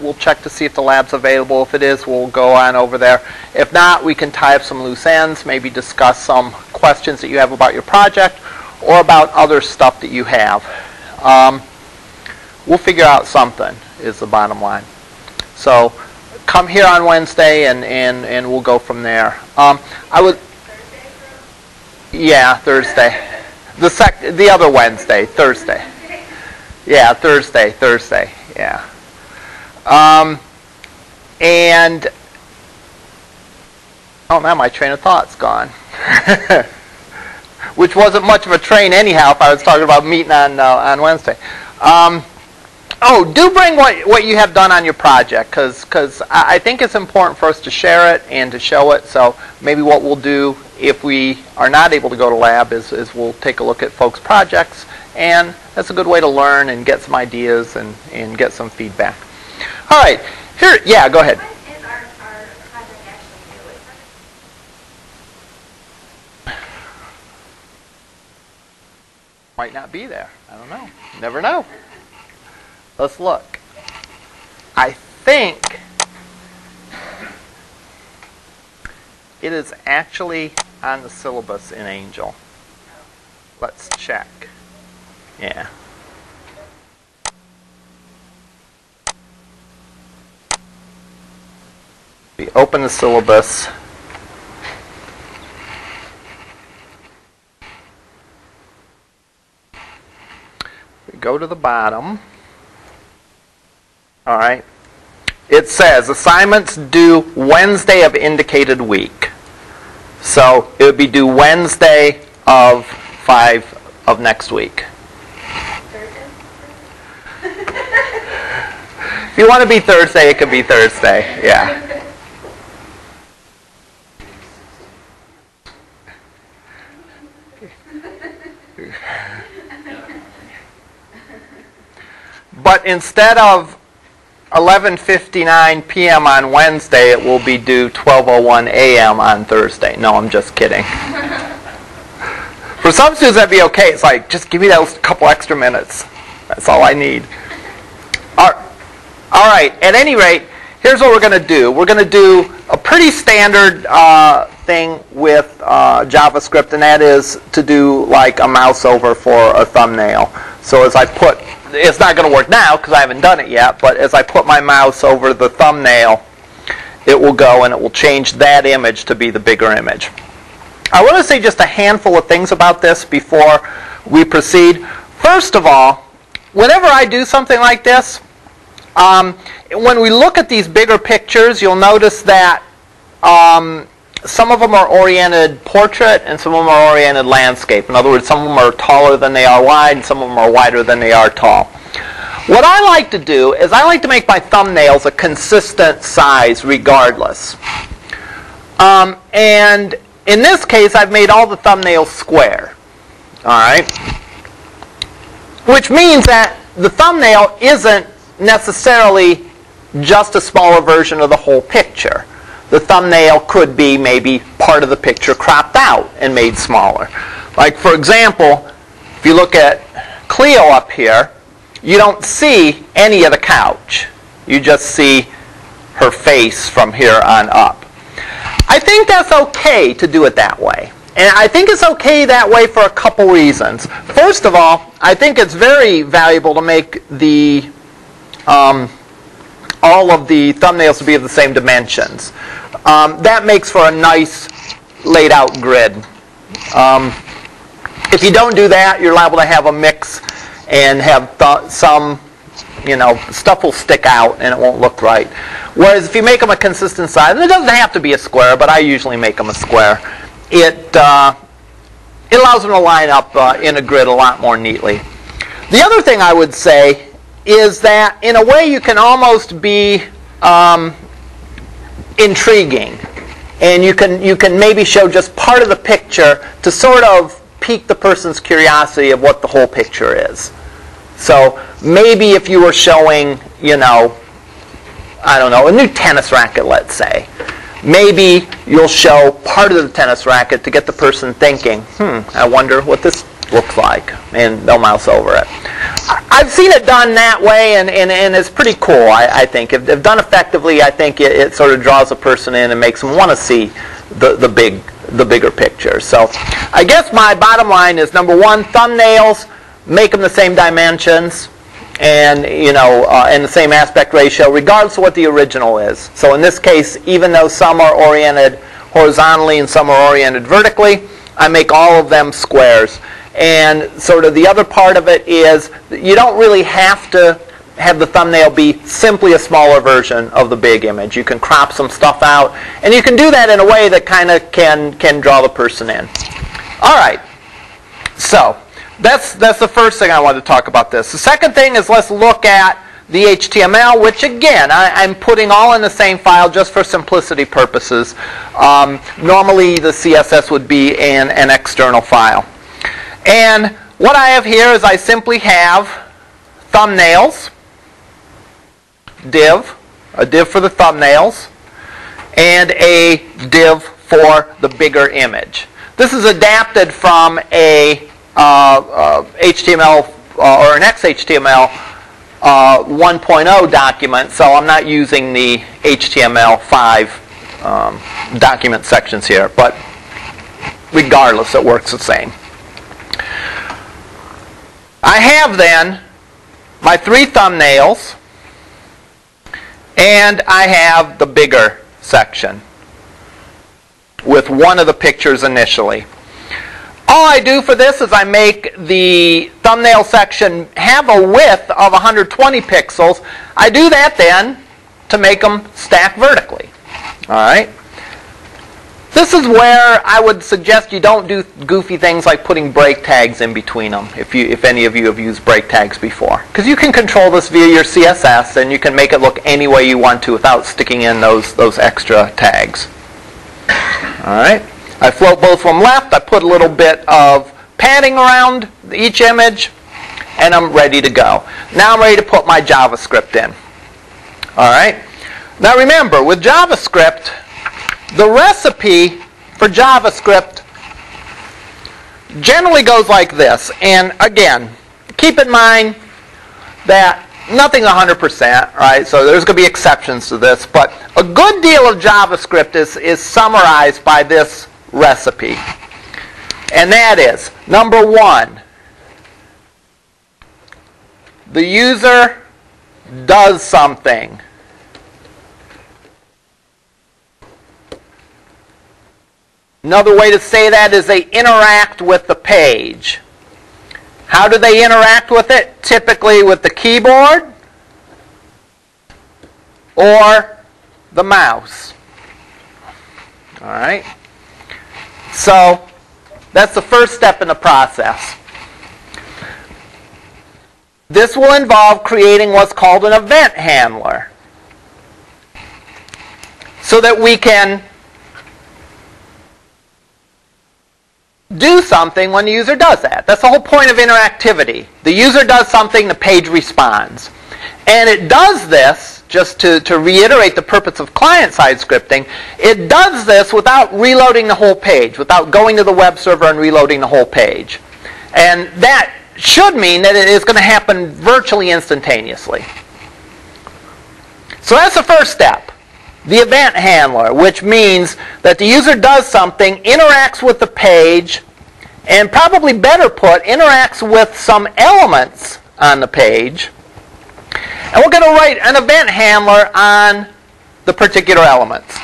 We'll check to see if the lab's available. If it is, we'll go on over there. If not, we can tie up some loose ends, maybe discuss some questions that you have about your project or about other stuff that you have. We'll figure out something, is the bottom line. So come here on Wednesday and we'll go from there. I would, yeah, Thursday. The other Wednesday, Thursday. Yeah, Thursday, yeah. And oh man, my train of thought's gone. Which wasn't much of a train anyhow if I was talking about meeting on Wednesday. Oh, do bring what you have done on your project, because I think it's important for us to share it and to show it. So maybe what we'll do if we are not able to go to lab is we'll take a look at folks' projects, and that's a good way to learn and get some ideas and get some feedback. All right, here, yeah, go ahead. What is our project actually do? Might not be there. I don't know. Never know. Let's look. I think it is actually on the syllabus in Angel. Let's check. Yeah. We open the syllabus. We go to the bottom. All right. It says assignments due Wednesday of indicated week. So it would be due Wednesday of 5 of next week. Thursday? If you want to be Thursday, it could be Thursday. Yeah. But instead of 11:59 p.m. on Wednesday, it will be due 12:01 a.m. on Thursday. No, I'm just kidding. For some students, that'd be okay. It's like, just give me those couple extra minutes. That's all I need. All right. At any rate, here's what we're going to do. We're going to do a pretty standard thing with JavaScript, and that is to do like a mouse over for a thumbnail. So as I put, it's not going to work now because I haven't done it yet, but as I put my mouse over the thumbnail, it will go and it will change that image to be the bigger image. I want to say just a handful of things about this before we proceed. First of all, whenever I do something like this, when we look at these bigger pictures, you'll notice that some of them are oriented portrait and some of them are oriented landscape. In other words, some of them are taller than they are wide and some of them are wider than they are tall. What I like to do is I like to make my thumbnails a consistent size regardless. And in this case, I've made all the thumbnails square. All right? Which means that the thumbnail isn't necessarily just a smaller version of the whole picture. The thumbnail could be maybe part of the picture cropped out and made smaller. Like, for example, if you look at Cleo up here, you don't see any of the couch. You just see her face from here on up. I think that's okay to do it that way. And I think it's okay that way for a couple reasons. First of all, I think it's very valuable to make the all of the thumbnails to be of the same dimensions. That makes for a nice laid out grid. If you don't do that, you're liable to have a mix and have some, stuff will stick out and it won't look right. Whereas if you make them a consistent size, and it doesn't have to be a square, but I usually make them a square, it allows them to line up in a grid a lot more neatly. The other thing I would say is that in a way you can almost be intriguing, and you can maybe show just part of the picture to sort of pique the person's curiosity of what the whole picture is. So maybe if you were showing, I don't know, a new tennis racket, let's say, maybe you'll show part of the tennis racket to get the person thinking, I wonder what this looks like, and they'll mouse over it. I've seen it done that way, and it's pretty cool, I think. If done effectively, I think it sort of draws a person in and makes them want to see the bigger picture. So I guess my bottom line is, number one, thumbnails, make them the same dimensions and and the same aspect ratio, regardless of what the original is. So in this case, even though some are oriented horizontally and some are oriented vertically, I make all of them squares. And sort of the other part of it is you don't really have to have the thumbnail be simply a smaller version of the big image. You can crop some stuff out, and you can do that in a way that kind of can draw the person in. All right, so that's the first thing I wanted to talk about this. The second thing is, let's look at the HTML, which again, I'm putting all in the same file just for simplicity purposes. Normally the CSS would be in an external file. And what I have here is I simply have thumbnails, div, a div for the thumbnails, and a div for the bigger image. This is adapted from a HTML or an XHTML 1.0 document, so I'm not using the HTML5 document sections here, but regardless, it works the same. I have then my 3 thumbnails, and I have the bigger section with one of the pictures initially. All I do for this is I make the thumbnail section have a width of 120 pixels. I do that then to make them stack vertically. All right. This is where I would suggest you don't do goofy things like putting break tags in between them, if any of you have used break tags before. Because you can control this via your CSS, and you can make it look any way you want to without sticking in those extra tags. All right. I float both from left. I put a little bit of padding around each image, and I'm ready to go. Now I'm ready to put my JavaScript in. All right. Now remember, with JavaScript, the recipe for JavaScript generally goes like this. And again, keep in mind that nothing's 100%, right? So there's going to be exceptions to this. But a good deal of JavaScript is summarized by this recipe. And that is, number 1, the user does something. Another way to say that is they interact with the page. How do they interact with it? Typically with the keyboard or the mouse. All right. So that's the first step in the process. This will involve creating what's called an event handler, so that we can do something when the user does that. That's the whole point of interactivity. The user does something, the page responds. And it does this, just to reiterate the purpose of client-side scripting, it does this without reloading the whole page, without going to the web server and reloading the whole page. And that should mean that it is going to happen virtually instantaneously. So that's the first step. The event handler, which means that the user does something, interacts with the page, and probably better put, interacts with some elements on the page. And we're going to write an event handler on the particular elements.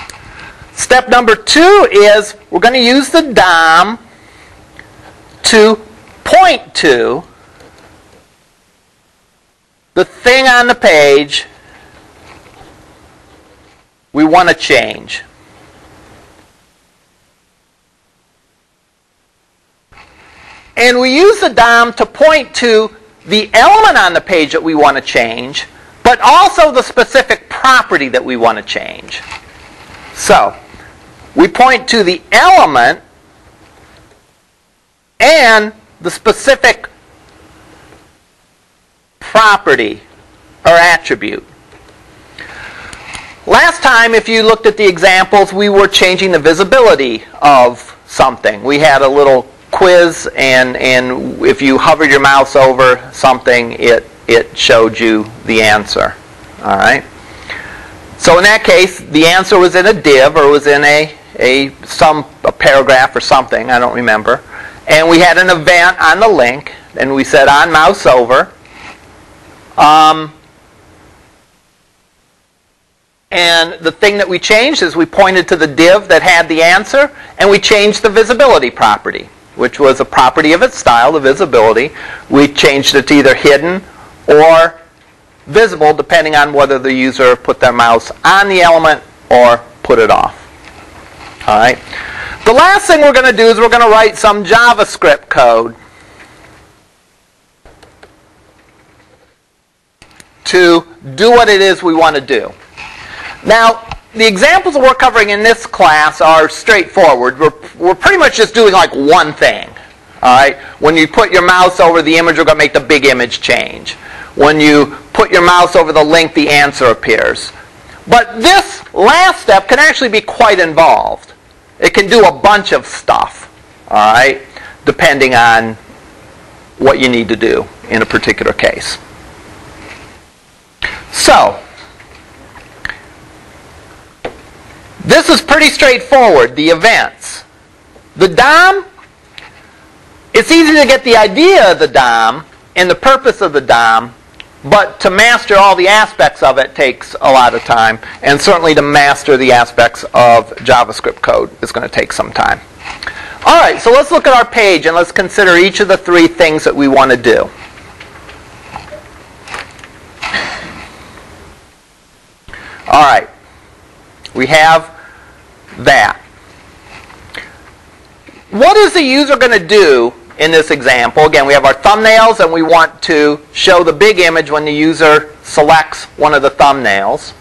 Step number 2 is we're going to use the DOM to point to the thing on the page we want to change. And we use the DOM to point to the element on the page that we want to change, but also the specific property that we want to change. So, we point to the element and the specific property or attribute. Last time, if you looked at the examples, we were changing the visibility of something. We had a little quiz, and if you hovered your mouse over something, it showed you the answer. All right. So in that case, the answer was in a div, or was in a paragraph or something, I don't remember. And we had an event on the link, and we said on mouse over. And the thing that we changed is we pointed to the div that had the answer, and we changed the visibility property, which was a property of its style, the visibility. We changed it to either hidden or visible, depending on whether the user put their mouse on the element or put it off. All right. The last thing we're going to do is we're going to write some JavaScript code to do what it is we want to do. Now, the examples that we're covering in this class are straightforward. We're pretty much just doing like one thing. All right. When you put your mouse over the image, we're going to make the big image change. When you put your mouse over the link, the answer appears. But this last step can actually be quite involved. It can do a bunch of stuff, all right, depending on what you need to do in a particular case. So, this is pretty straightforward, the events. The DOM, it's easy to get the idea of the DOM and the purpose of the DOM, but to master all the aspects of it takes a lot of time, and certainly to master the aspects of JavaScript code is going to take some time. All right, so let's look at our page and let's consider each of the three things that we want to do. All right, we have that. What is the user going to do in this example? Again, we have our thumbnails, and we want to show the big image when the user selects one of the thumbnails.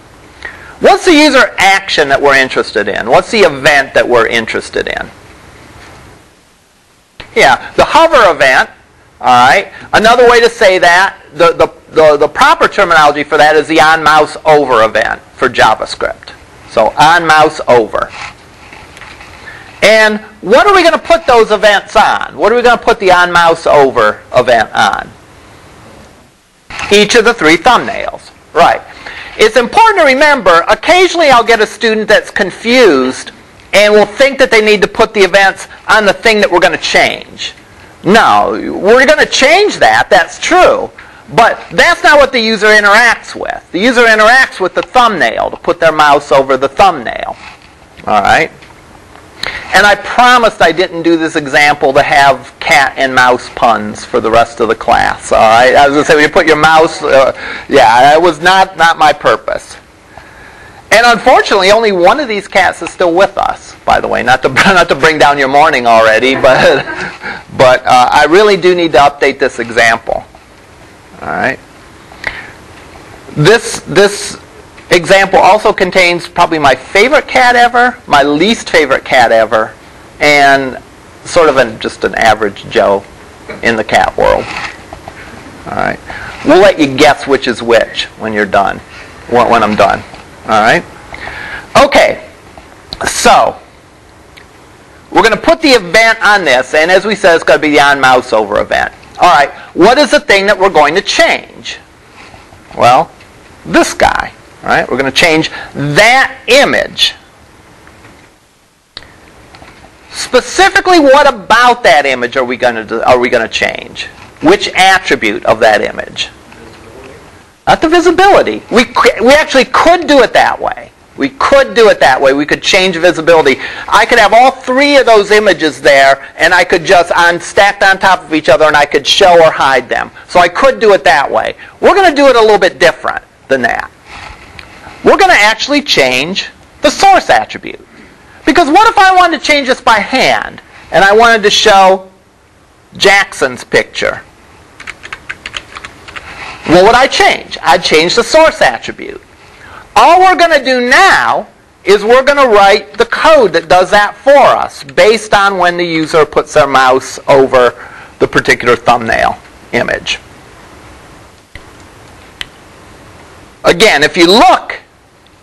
What's the user action that we're interested in? What's the event that we're interested in? Yeah, the hover event. All right. Another way to say that, the proper terminology for that is the on mouse over event for JavaScript. So on mouse over. And what are we going to put those events on? What are we going to put the on mouse over event on? Each of the three thumbnails. Right. It's important to remember, occasionally I'll get a student that's confused and will think that they need to put the events on the thing that we're going to change. No, we're going to change that, that's true, but that's not what the user interacts with. The user interacts with the thumbnail to put their mouse over the thumbnail. All right? And I promised I didn't do this example to have cat and mouse puns for the rest of the class. All right? I was going to say, when you put your mouse, yeah, it was not my purpose. And unfortunately, only one of these cats is still with us, by the way. Not to bring down your morning already, but I really do need to update this example. All right? This example also contains probably my favorite cat ever, my least favorite cat ever, and sort of just an average Joe in the cat world. All right? We'll let you guess which is which when you're done, when I'm done. All right? Okay. So, we're going to put the event on this, and as we said, it's going to be the on mouse over event. All right. What is the thing that we're going to change? Well, this guy. All right, we're going to change that image. Specifically, what about that image are we going to change? Which attribute of that image? Not the visibility. We actually could do it that way. We could do it that way. We could change visibility. I could have all three of those images there, and I could just stacked on top of each other, and I could show or hide them. So I could do it that way. We're going to do it a little bit different than that. We're going to actually change the source attribute. Because what if I wanted to change this by hand, and I wanted to show Jackson's picture? What would I change? I'd change the source attribute. All we're going to do now is we're going to write the code that does that for us, based on when the user puts their mouse over the particular thumbnail image. Again, if you look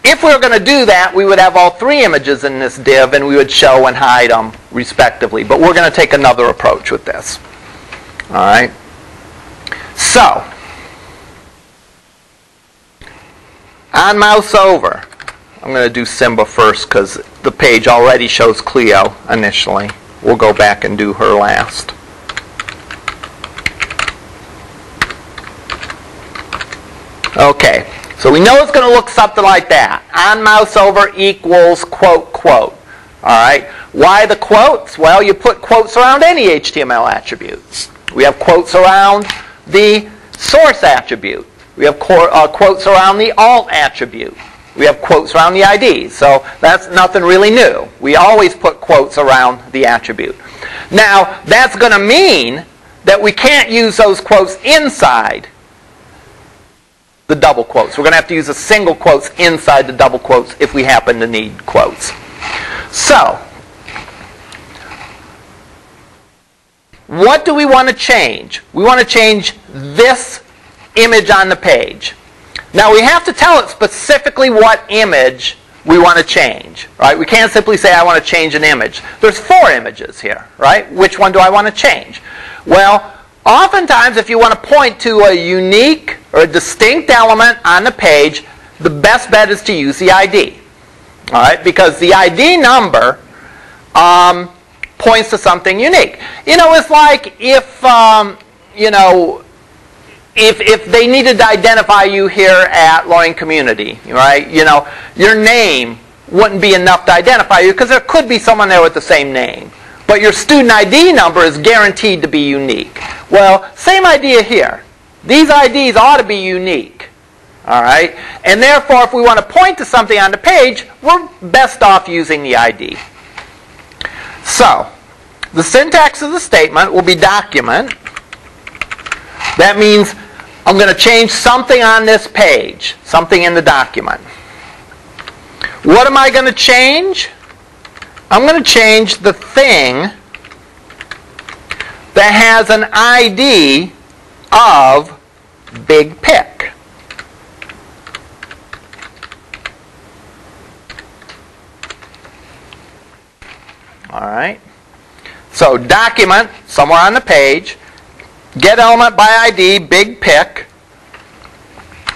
if we were going to do that, we would have all three images in this div, and we would show and hide them respectively. But we're going to take another approach with this. All right. So, on mouse over, I'm going to do Simba first because the page already shows Cleo initially. We'll go back and do her last. Okay, so we know it's going to look something like that. On mouse over equals quote, quote. All right, why the quotes? Well, you put quotes around any HTML attributes. We have quotes around the source attribute. We have quotes around the alt attribute. We have quotes around the ID. So that's nothing really new. We always put quotes around the attribute. Now, that's going to mean that we can't use those quotes inside the double quotes. We're going to have to use the single quotes inside the double quotes if we happen to need quotes. So, what do we want to change? We want to change this image on the page. Now we have to tell it specifically what image we want to change, right? We can't simply say I want to change an image. There's 4 images here, right? Which one do I want to change? Well, oftentimes if you want to point to a unique or a distinct element on the page, the best bet is to use the ID. All right? Because the ID number points to something unique. You know, it's like if, if they needed to identify you here at Loring Community, right? You know, your name wouldn't be enough to identify you because there could be someone there with the same name. But your student ID number is guaranteed to be unique. Well, same idea here. These IDs ought to be unique. All right? And therefore, if we want to point to something on the page, we're best off using the ID. So, the syntax of the statement will be document. That means I'm going to change something on this page, something in the document. What am I going to change? I'm going to change the thing that has an ID of big pic. All right. So document, somewhere on the page, get element by ID, big pic,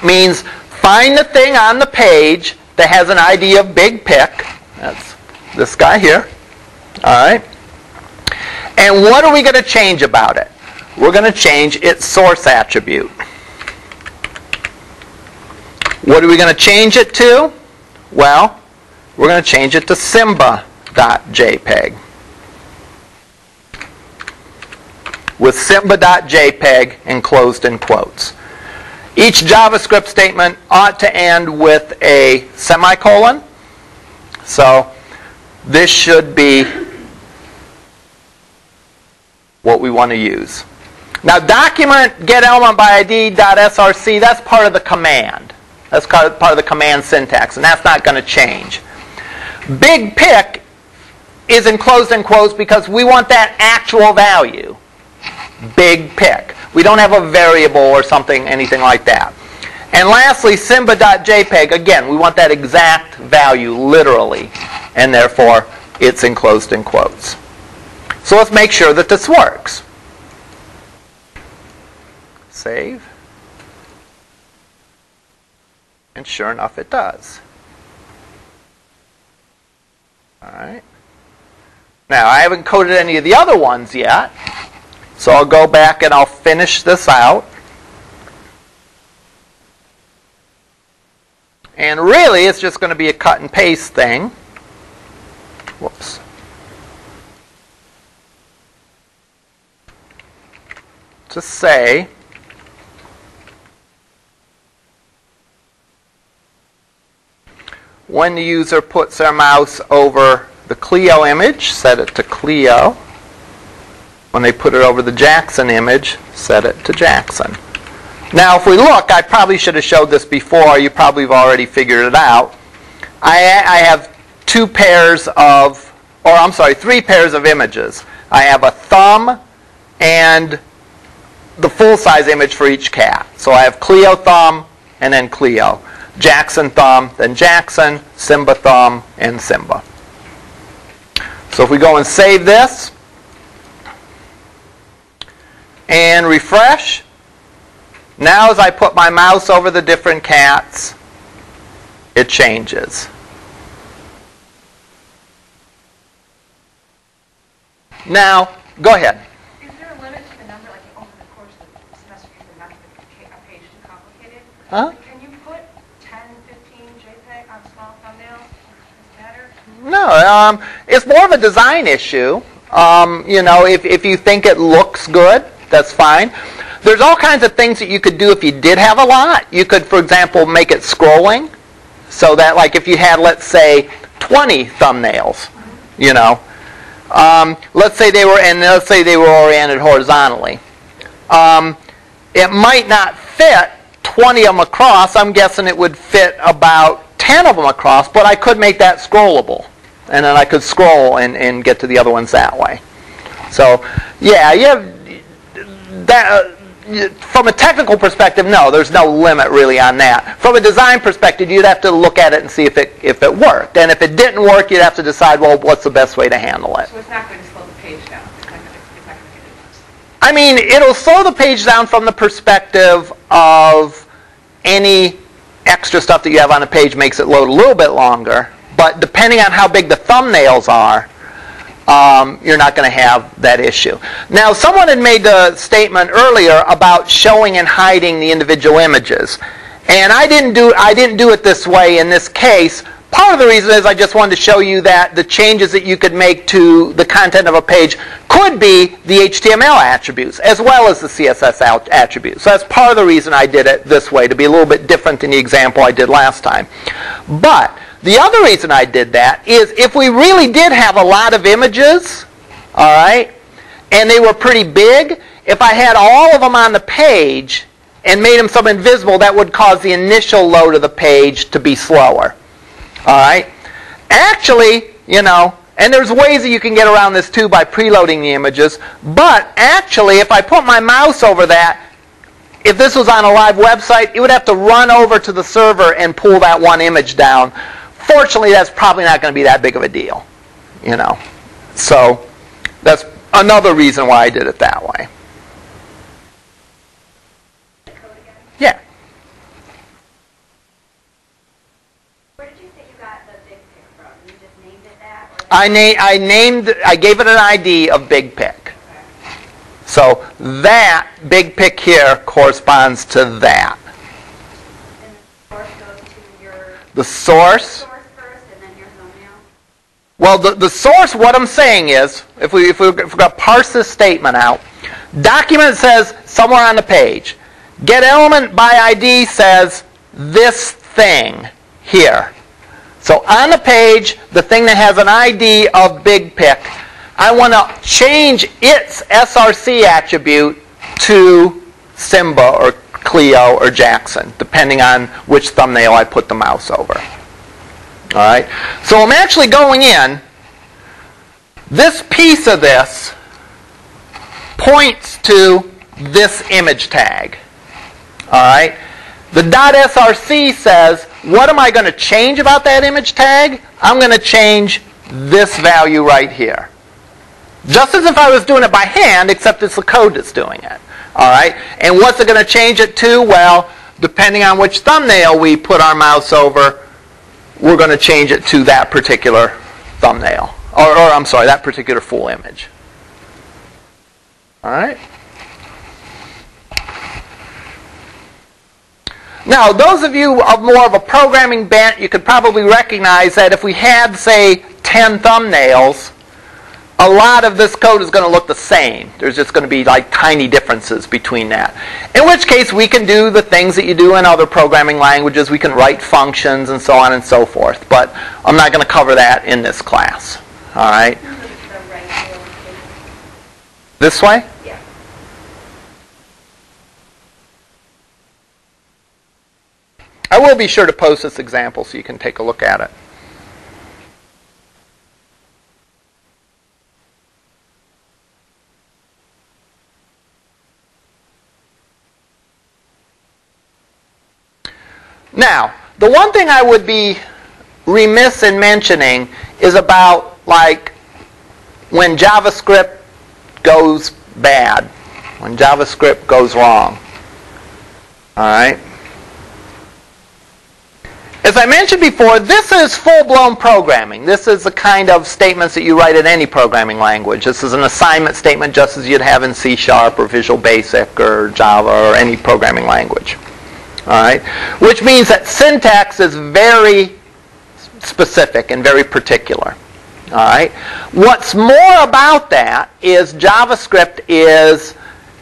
means find the thing on the page that has an ID of big pic. That's this guy here. All right. And what are we going to change about it? We're going to change its source attribute. What are we going to change it to? Well, we're going to change it to simba.jpg. With simba.jpg enclosed in quotes. Each JavaScript statement ought to end with a semicolon. So this should be what we want to use. Now document getElementById.src, that's part of the command. That's part of the command syntax, and that's not going to change. Big pic is enclosed in quotes because we want that actual value. Big pic. We don't have a variable or something, anything like that. And lastly, simba.jpg, again, we want that exact value literally, and therefore it's enclosed in quotes. So let's make sure that this works. Save. And sure enough, it does. All right. Now, I haven't coded any of the other ones yet. So I'll go back and I'll finish this out. And really, it's just going to be a cut and paste thing. Whoops. To say when the user puts their mouse over the Cleo image, set it to Cleo. When they put it over the Jackson image, set it to Jackson. Now, if we look, I probably should have showed this before. You probably have already figured it out. I have 3 pairs of images. I have a thumb and the full-size image for each cat. So I have Cleo thumb and then Cleo. Jackson thumb, then Jackson, Simba thumb, and Simba. So if we go and save this and refresh, now as I put my mouse over the different cats, it changes. Now, go ahead. Is there a limit to the number, like over the course of the semester, you said not to make a page too complicated? Huh? Can you put 10, 15 JPEG on small thumbnails? Does it matter? No, it's more of a design issue. If you think it looks good, that's fine. There's all kinds of things that you could do if you did have a lot. You could, for example, make it scrolling, so that, like, if you had, let's say, 20 thumbnails, let's say they were oriented horizontally. It might not fit 20 of them across. I'm guessing it would fit about 10 of them across, but I could make that scrollable. And then I could scroll and get to the other ones that way. So, yeah, you have that. From a technical perspective, no, there's no limit really on that. From a design perspective, you'd have to look at it and see if it worked. And if it didn't work, you'd have to decide, well, what's the best way to handle it. So it's not going to slow the page down. It's not going to get it. I mean, it'll slow the page down from the perspective of any extra stuff that you have on a page makes it load a little bit longer. But depending on how big the thumbnails are, you're not going to have that issue. Now, someone had made the statement earlier about showing and hiding the individual images. And I didn't do it this way in this case. Part of the reason is I just wanted to show you that the changes that you could make to the content of a page could be the HTML attributes as well as the CSS attributes. So that's part of the reason I did it this way, to be a little bit different than the example I did last time. But the other reason I did that is if we really did have a lot of images, all right, and they were pretty big, if I had all of them on the page and made them so invisible, that would cause the initial load of the page to be slower. All right? Actually, and there's ways that you can get around this too by preloading the images, but actually if I put my mouse over that, if this was on a live website, it would have to run over to the server and pull that one image down. Fortunately, that's probably not going to be that big of a deal, So that's another reason why I did it that way. Yeah. Where did you say you got the big pic from? You just named it that? Or I gave it an ID of big pic. Okay. So that big pic here corresponds to that. And the source goes to your The source. source first and then your thumbnail? Well, the source, what I'm saying is, if we're going to parse this statement out, document says somewhere on the page. Get element by ID says this thing here. So on the page, the thing that has an ID of big pic, I want to change its SRC attribute to Simba or Cleo or Jackson, depending on which thumbnail I put the mouse over. All right. So I'm actually going in. This piece of this points to this image tag. All right. The .src says, what am I going to change about that image tag? I'm going to change this value right here. Just as if I was doing it by hand, except it's the code that's doing it. All right. And what's it going to change it to? Well, depending on which thumbnail we put our mouse over, we're going to change it to that particular thumbnail. Or I'm sorry, that particular full image. All right. Now, those of you of more of a programming bent, you could probably recognize that if we had, say, 10 thumbnails, a lot of this code is going to look the same. There's just going to be like tiny differences between that. In which case, we can do the things that you do in other programming languages. We can write functions and so on and so forth. But I'm not going to cover that in this class. All right? This way? Yeah. I will be sure to post this example so you can take a look at it. Now, The one thing I would be remiss in mentioning is about like when JavaScript goes bad, when JavaScript goes wrong. All right. As I mentioned before, this is full-blown programming. This is the kind of statements that you write in any programming language. This is an assignment statement just as you'd have in C# or Visual Basic or Java or any programming language. All right? Which means that syntax is very specific and very particular. All right? What's more about that is JavaScript is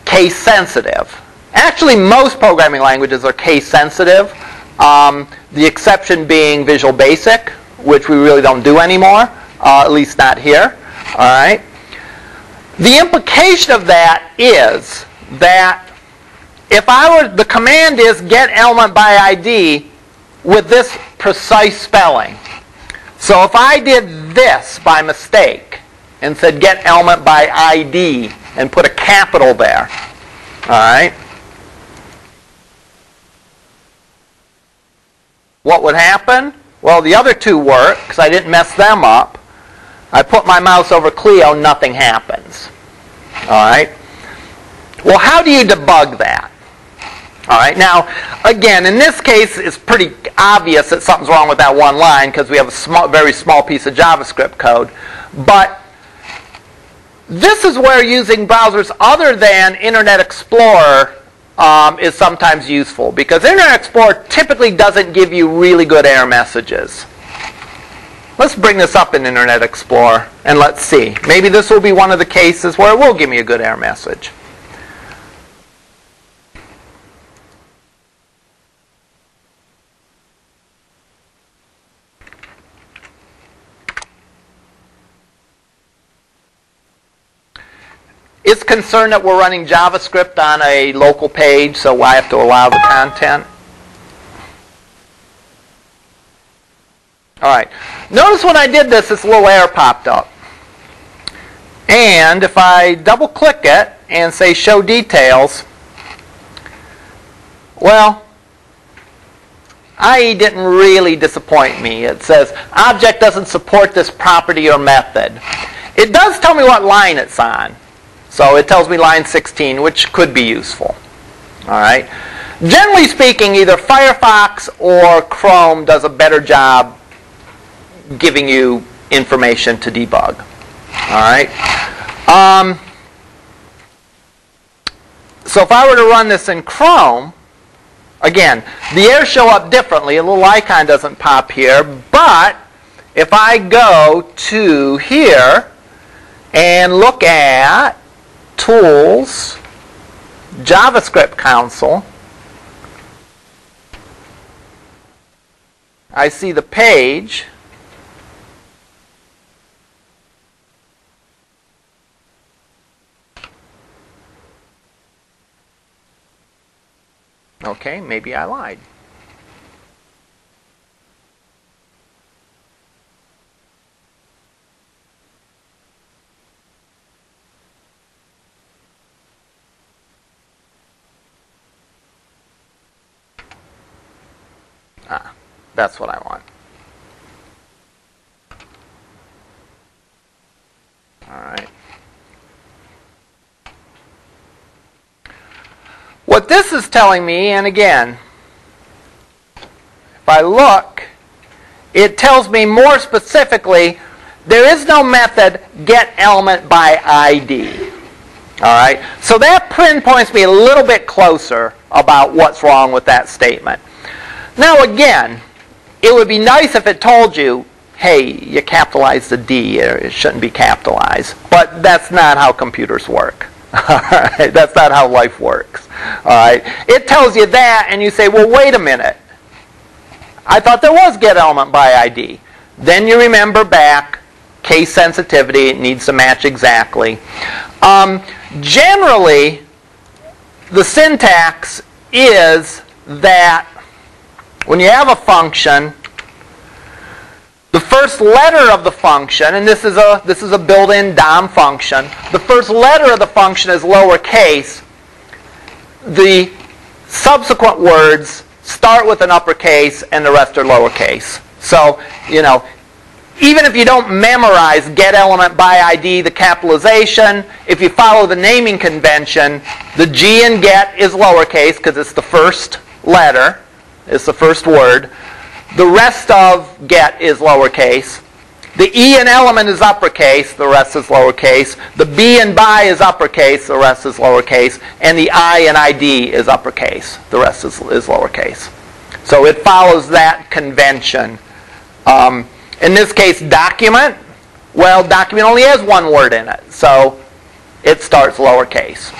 case sensitive. Actually, most programming languages are case sensitive. The exception being Visual Basic, which we really don't do anymore, at least not here. All right. The implication of that is that if the command is get element by ID with this precise spelling. So if I did this by mistake and said get element by ID and put a capital there, all right. What would happen? Well, the other two work, because I didn't mess them up. I put my mouse over Clio, nothing happens. All right? Well, how do you debug that? All right, now, again, in this case, it's pretty obvious that something's wrong with that one line because we have a very small piece of JavaScript code. But this is where using browsers other than Internet Explorer is sometimes useful, because Internet Explorer typically doesn't give you really good error messages. Let's bring this up in Internet Explorer and let's see. Maybe this will be one of the cases where it will give me a good error message. It's concerned that we're running JavaScript on a local page, so I have to allow the content. All right. Notice when I did this, this little error popped up. And if I double-click it and say Show Details, well, IE didn't really disappoint me. It says, Object doesn't support this property or method. It does tell me what line it's on. So it tells me line 16, which could be useful. All right. Generally speaking, either Firefox or Chrome does a better job giving you information to debug. All right. So if I were to run this in Chrome, again, the errors show up differently. A little icon doesn't pop here. But if I go to here and look at Tools, JavaScript Console, I see the page. Okay, maybe I lied. That's what I want. All right. What this is telling me, and again, if I look, it tells me more specifically, there is no method get element by ID. All right. So that pinpoints me a little bit closer about what's wrong with that statement. Now again, it would be nice if it told you, hey, you capitalized the D, it shouldn't be capitalized. But that's not how computers work. All right? That's not how life works. All right? It tells you that, and you say, well, wait a minute. I thought there was get element by ID. Then you remember back, case sensitivity, it needs to match exactly. Generally, the syntax is that when you have a function, the first letter of the function, and this is a built-in DOM function, the first letter of the function is lowercase. The subsequent words start with an uppercase and the rest are lowercase. So, you know, even if you don't memorize get element by ID, the capitalization, if you follow the naming convention, the G in get is lowercase because it's the first letter, it's the first word. The rest of get is lowercase. The E in element is uppercase, the rest is lowercase. The B in by is uppercase, the rest is lowercase. And the I in ID is uppercase, the rest is lowercase. So it follows that convention. In this case, document, well, document only has one word in it, so it starts lowercase.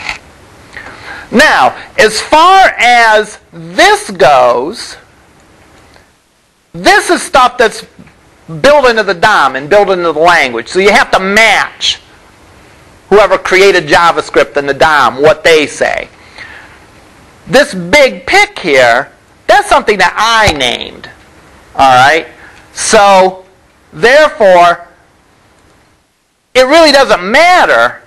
Now, as far as this goes, this is stuff that's built into the DOM and built into the language. So you have to match whoever created JavaScript and the DOM, what they say. This big pick here, that's something that I named. All right? So, therefore, it really doesn't matter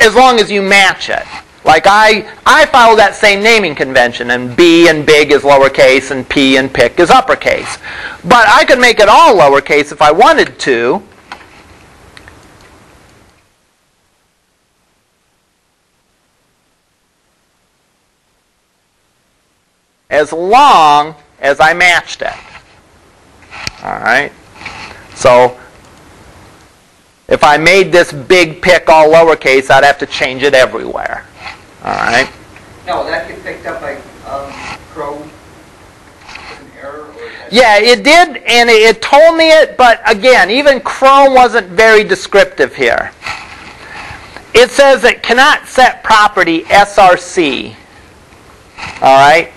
as long as you match it. Like I follow that same naming convention, and B and big is lowercase, and P and pick is uppercase. But I could make it all lowercase if I wanted to. As long as I matched it. All right? So if I made this big pick all lowercase, I'd have to change it everywhere. All right? Now, will that get picked up by Chrome as an error? Or yeah, it did, and it told me it, but again, even Chrome wasn't very descriptive here. It says it cannot set property src. All right?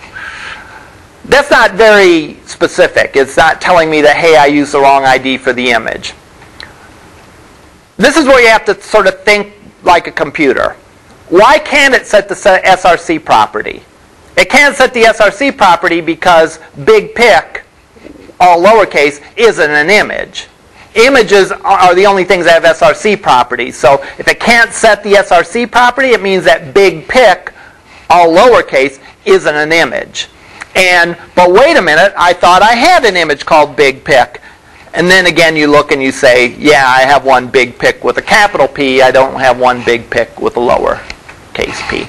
That's not very specific. It's not telling me that, hey, I used the wrong ID for the image. This is where you have to sort of think like a computer. Why can't it set the src property? It can't set the src property because big pick, all lowercase, isn't an image. Images are the only things that have src properties. So if it can't set the src property, it means that big pick, all lowercase, isn't an image. But wait a minute, I thought I had an image called big pick. And then again you look and you say, yeah, I have one big pick with a capital P. I don't have one big pick with a lowercase p.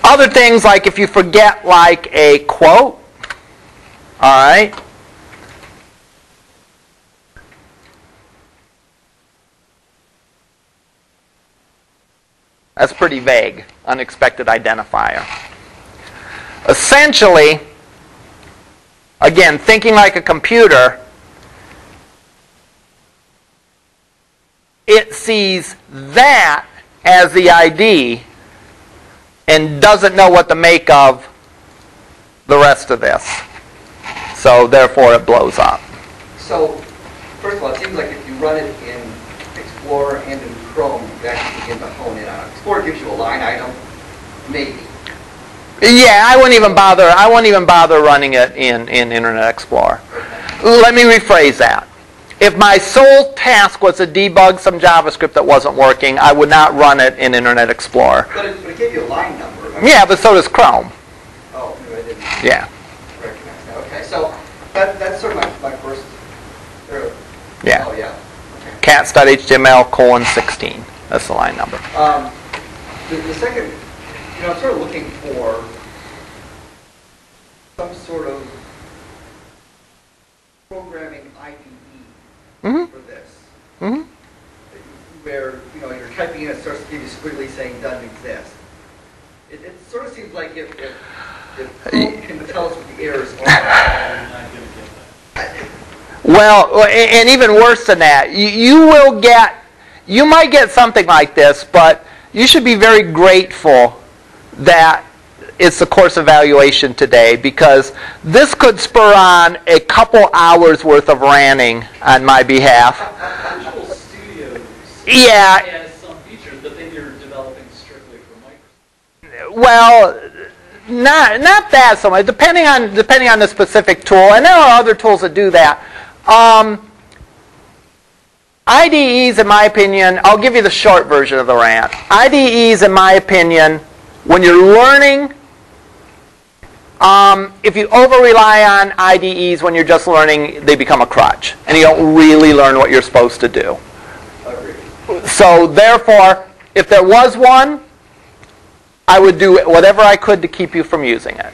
Other things like if you forget like a quote, all right, that's pretty vague, unexpected identifier. Essentially, again, thinking like a computer, it sees that as the ID and doesn't know what to make of the rest of this. So therefore it blows up. So, first of all, it seems like if you run it in Explorer and in Chrome, you actually begin to hone in on it. Explorer gives you a line item, maybe. Yeah, I wouldn't even bother running it in Internet Explorer. Let me rephrase that. If my sole task was to debug some JavaScript that wasn't working, I would not run it in Internet Explorer. But it gave you a line number. Yeah, but so does Chrome. Oh, I didn't Yeah. recognize that. Okay, so that's sort of my first. Yeah. Oh, yeah. Okay. cat.html:16. That's the line number. The second, I'm sort of looking for some sort of programming IDE for this. Mm-hmm. Where, you're typing in, it starts to give you squiggly saying doesn't exist. It sort of seems like if Chrome can tell us what the errors are. Well, and even worse than that, you might get something like this, but you should be very grateful that it's the course evaluation today, because this could spur on a couple hours worth of ranting on my behalf. Visual Studio has some features, but then you're developing strictly for Microsoft. Well, not that so much. Depending on the specific tool, and there are other tools that do that. IDEs, in my opinion, I'll give you the short version of the rant. IDEs, in my opinion, when you're learning if you over-rely on IDEs when you're just learning, they become a crutch. And you don't really learn what you're supposed to do. So therefore, if there was one, I would do whatever I could to keep you from using it.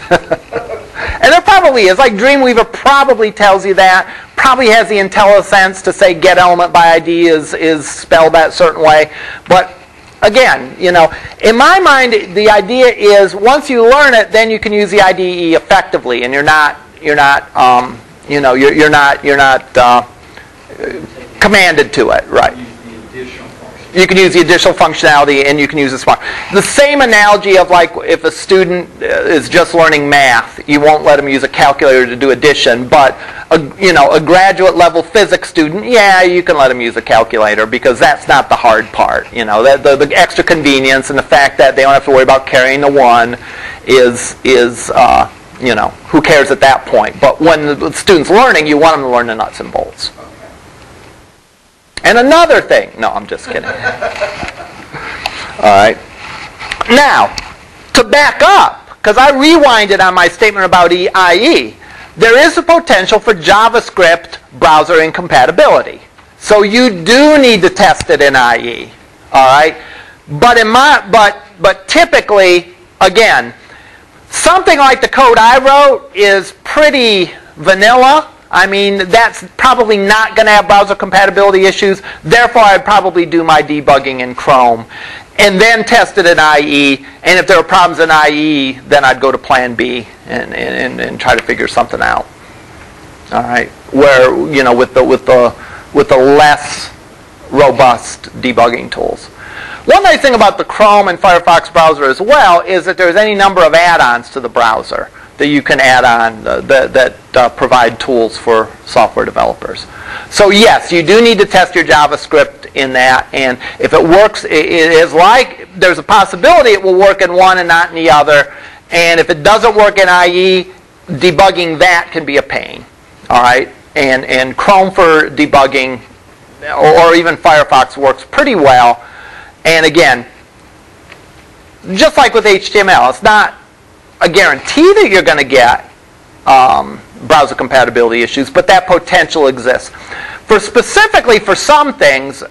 And there probably is. Like Dreamweaver probably tells you that. Probably has the IntelliSense to say get element by ID is spelled that certain way. But again, you know, in my mind, the idea is once you learn it, then you can use the IDE effectively, and you're not commanded to it, right? You can use the additional functionality, and you can use the smart. The same analogy of like if a student is just learning math, you won't let them use a calculator to do addition, but a graduate level physics student, yeah, you can let them use a calculator because that's not the hard part. You know, the extra convenience and the fact that they don't have to worry about carrying the one is who cares at that point? But when the student's learning, you want them to learn the nuts and bolts. And another thing, no, I'm just kidding. All right. Now, to back up, because I rewinded on my statement about IE, there is a potential for JavaScript browser incompatibility. So you do need to test it in IE. All right. But typically, again, something like the code I wrote is pretty vanilla. I mean, that's probably not going to have browser compatibility issues. Therefore, I'd probably do my debugging in Chrome and then test it in IE. And if there are problems in IE, then I'd go to Plan B and try to figure something out. All right, where with the less robust debugging tools. One nice thing about the Chrome and Firefox browser as well is that there's any number of add-ons to the browser that you can add on that provide tools for software developers. So yes, you do need to test your JavaScript in that, and if it works, it is like there's a possibility it will work in one and not in the other, and if it doesn't work in IE, debugging that can be a pain. All right, and Chrome for debugging, or even Firefox works pretty well, and again, just like with HTML, it's not a guarantee that you're going to get browser compatibility issues, but that potential exists. Specifically for some things,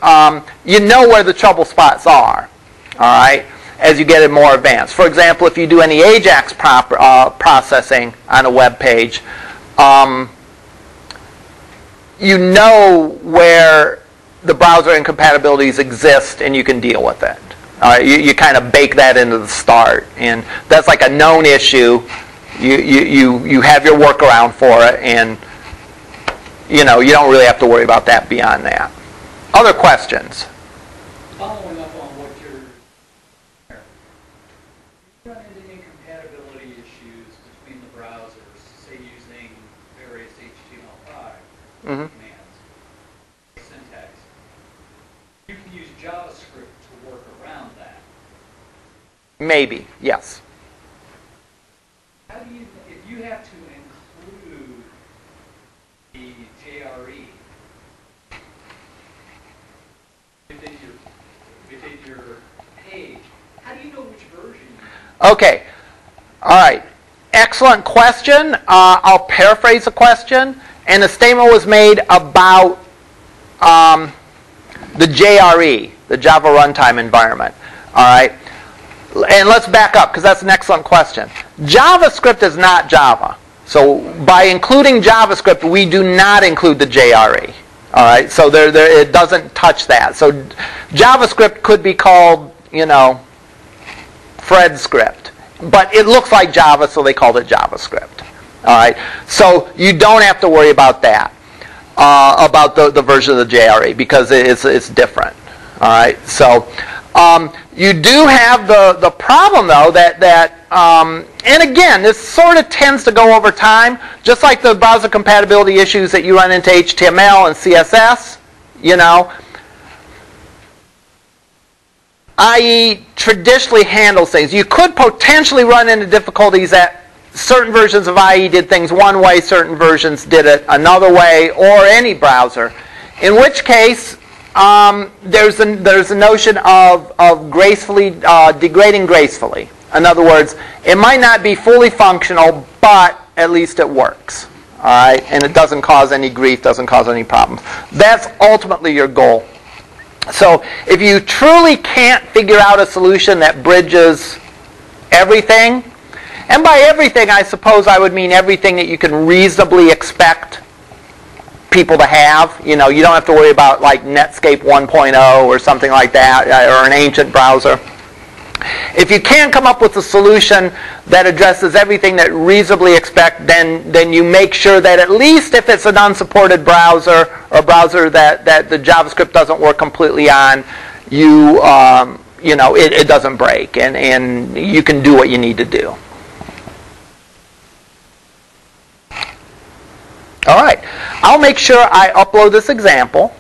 you know where the trouble spots are, all right, as you get it more advanced. For example, if you do any AJAX processing on a web page, you know where the browser incompatibilities exist and you can deal with it. You kind of bake that into the start, and that's like a known issue. You have your workaround for it, and you don't really have to worry about that beyond that. Other questions? Following up on what you're run into incompatibility issues between the browsers, say using various HTML5 commands, syntax. You can use JavaScript to work around that. Maybe, yes. How do you, if you have to include the JRE within your page, how do you know which version you use? Okay. All right. Excellent question. I'll paraphrase the question. And the statement was made about the JRE, the Java Runtime environment. All right. And let's back up, because that's an excellent question. JavaScript is not Java. So by including JavaScript, we do not include the JRE. All right. So it doesn't touch that. So JavaScript could be called, Fred script. But it looks like Java, so they called it JavaScript. All right. So you don't have to worry about that, about the version of the JRE, because it's different. All right. So you do have the problem, though, that and again, this sort of tends to go over time, just like the browser compatibility issues that you run into HTML and CSS, IE traditionally handles things. You could potentially run into difficulties that certain versions of IE did things one way, certain versions did it another way, or any browser. In which case, there's a notion of gracefully degrading gracefully. In other words, it might not be fully functional, but at least it works. All right, and it doesn't cause any grief, doesn't cause any problems. That's ultimately your goal. So if you truly can't figure out a solution that bridges everything, and by everything I suppose I would mean everything that you can reasonably expect people to have. You know, you don't have to worry about like Netscape 1.0 or something like that, or an ancient browser. If you can't come up with a solution that addresses everything that reasonably expect, then you make sure that at least if it's an unsupported browser or a browser that the JavaScript doesn't work completely on, it doesn't break, and you can do what you need to do. All right, I'll make sure I upload this example.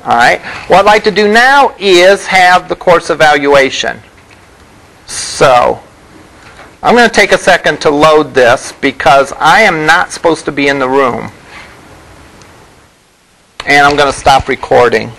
All right, what I'd like to do now is have the course evaluation. So I'm going to take a second to load this because I am not supposed to be in the room. And I'm going to stop recording.